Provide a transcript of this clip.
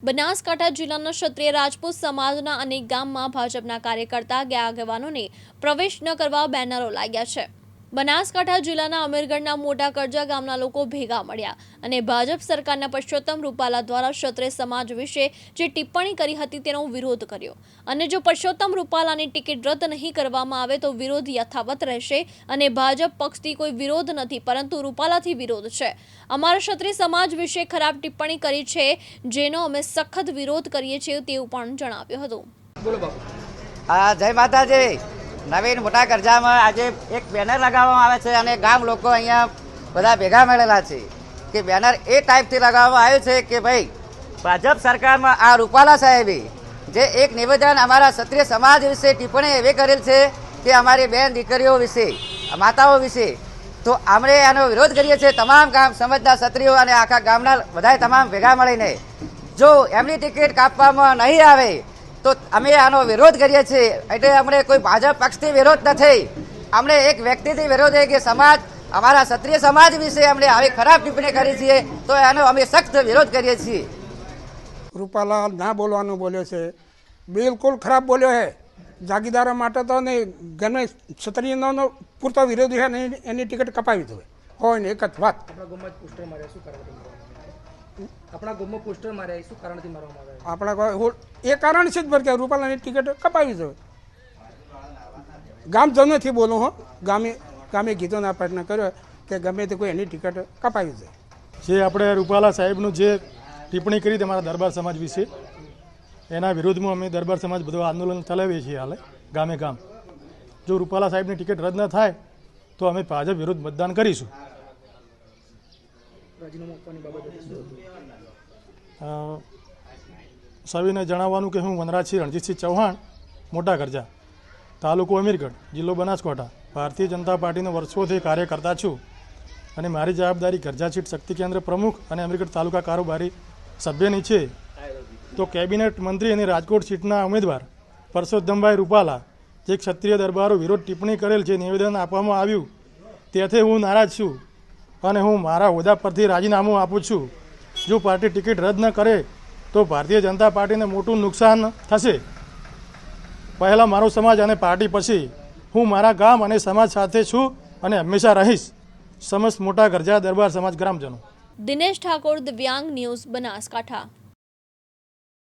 બનાસકાંઠા જિલ્લાના ક્ષત્રિય રાજપૂત સમાજના અનેક ગામમાં ભાજપના કાર્યકર્તા આગેવાનોને પ્રવેશ ન કરવા બેનરો લાગ્યા છે। બનાસકાંઠા જિલ્લાના અમીરગઢના મોટા કરજા ગામના લોકો ભેગા મળ્યા અને ભાજપ સરકારના પરસોત્તમ રૂપાલા દ્વારા ક્ષત્રિય સમાજ વિશે જે ટિપ્પણી કરી હતી તેનો વિરોધ કર્યો અને જો પરસોત્તમ રૂપાલાની ટિકિટ રદ નહીં કરવામાં આવે તો વિરોધ યથાવત રહેશે અને ભાજપ પક્ષથી કોઈ વિરોધ નથી પરંતુ રૂપાલાથી વિરોધ છે। અમારા ક્ષત્રિય સમાજ વિશે ખરાબ ટિપ્પણી કરી છે જેનો અમે સખત વિરોધ કરીએ છીએ તેવું પણ જણાવ્યું હતું। બોલો બાપુ। જય માતાજી। નવીન મોટા કરજામાં આજે એક બેનર લગાવવામાં આવે છે અને ગામ લોકો અહીંયા બધા ભેગા મળેલા છે કે બેનર એ ટાઈપથી લગાવવામાં આવ્યું છે કે ભાઈ ભાજપ સરકારમાં આ રૂપાલા સાહેબે જે એક નિવેદન અમારા ક્ષત્રિય સમાજ વિશે ટિપ્પણી એવી કરેલ છે કે અમારી બેન દીકરીઓ વિશે માતાઓ વિશે તો અમે આનો વિરોધ કરીએ છીએ। તમામ ગામ સમજદાર ક્ષત્રિયો અને આખા ગામના બધાએ તમામ ભેગા મળીને જો એમની ટિકિટ કાપવામાં નહીં આવે તો અમે આનો વિરોધ કરીએ છીએ। એટલે અમને કોઈ ભાજપ પક્ષથી વિરોધ નથી, અમને એક વ્યક્તિથી વિરોધ છે કે સમાજ અમારા ક્ષત્રિય સમાજ વિશે અમને આવી ખરાબ ટિપ્પણી કરી છે તો એનો અમે સખ્ત વિરોધ કરીએ છીએ। રૂપાલા ના બોલવાનું બોલ્યો છે, બિલકુલ ખરાબ બોલ્યો છે। જાગીદારો માટે તો નહીં, ગમે ક્ષત્રિયનો પૂરતો વિરોધી છે ને એની ટિકિટ કપાવી દો હોય ને એક જ વાત। આપણા ગામમાં પોસ્ટર માર્યા શું કારણથી મારવામાં આવ્યા? આપણા એ કારણ છે જ ભર કે રૂપાલાની ટિકિટ કપાવી દો। ગામજનોથી બોલું હો, ગામે ગીતોના પ્રયત્ન કર્યો કે ગમે તે કોઈ એની ટિકિટ કપાવી દો। જે આપણે રૂપાલા સાહેબનું જે ટિપ્પણી કરી તમારા દરબાર સમાજ વિશે એના વિરોધમાં અમે દરબાર સમાજ બધું આંદોલન ચલાવીએ છીએ હાલે ગામે ગામ। જો રૂપાલા સાહેબની ટિકિટ રદ ન થાય તો અમે ભાજપ વિરુદ્ધ મતદાન કરીશું। સવિને જણાવવાનું કે હું વનરાજસિંહ રણજીતસિંહ ચૌહાણ, મોટા કરજા, તાલુકો અમીરગઢ, જિલ્લો બનાસકાંઠા, ભારતીય જનતા પાર્ટીનો વર્ષોથી કાર્યકર્તા છું અને મારી જવાબદારી કરજા સીટ શક્તિ કેન્દ્ર પ્રમુખ અને અમીરગઢ તાલુકા કારોબારી સભ્યની છે। તો કેબિનેટ મંત્રી અને રાજકોટ સીટના ઉમેદવાર પરસોત્તમભાઈ રૂપાલા જે ક્ષત્રિય દરબારો વિરોધ ટિપ્પણી કરેલ છે, નિવેદન આપવામાં આવ્યું તેથી હું નારાજ છું અને હું મારા હોદ્દા પરથી રાજીનામું આપું છું। જો પાર્ટી ટિકિટ રદ ન કરે તો ભારતીય જનતા પાર્ટીને મોટું નુકસાન થશે। પહેલાં મારો સમાજ અને પાર્ટી પછી હું મારા ગામ અને સમાજ સાથે છું અને હંમેશા રહીશ। સમસ્ત મોટા કરજા દરબાર સમાજ ગ્રામજનો। દિનેશ ઠાકોર, દિવ્યાંગ ન્યૂઝ, બનાસકાંઠા।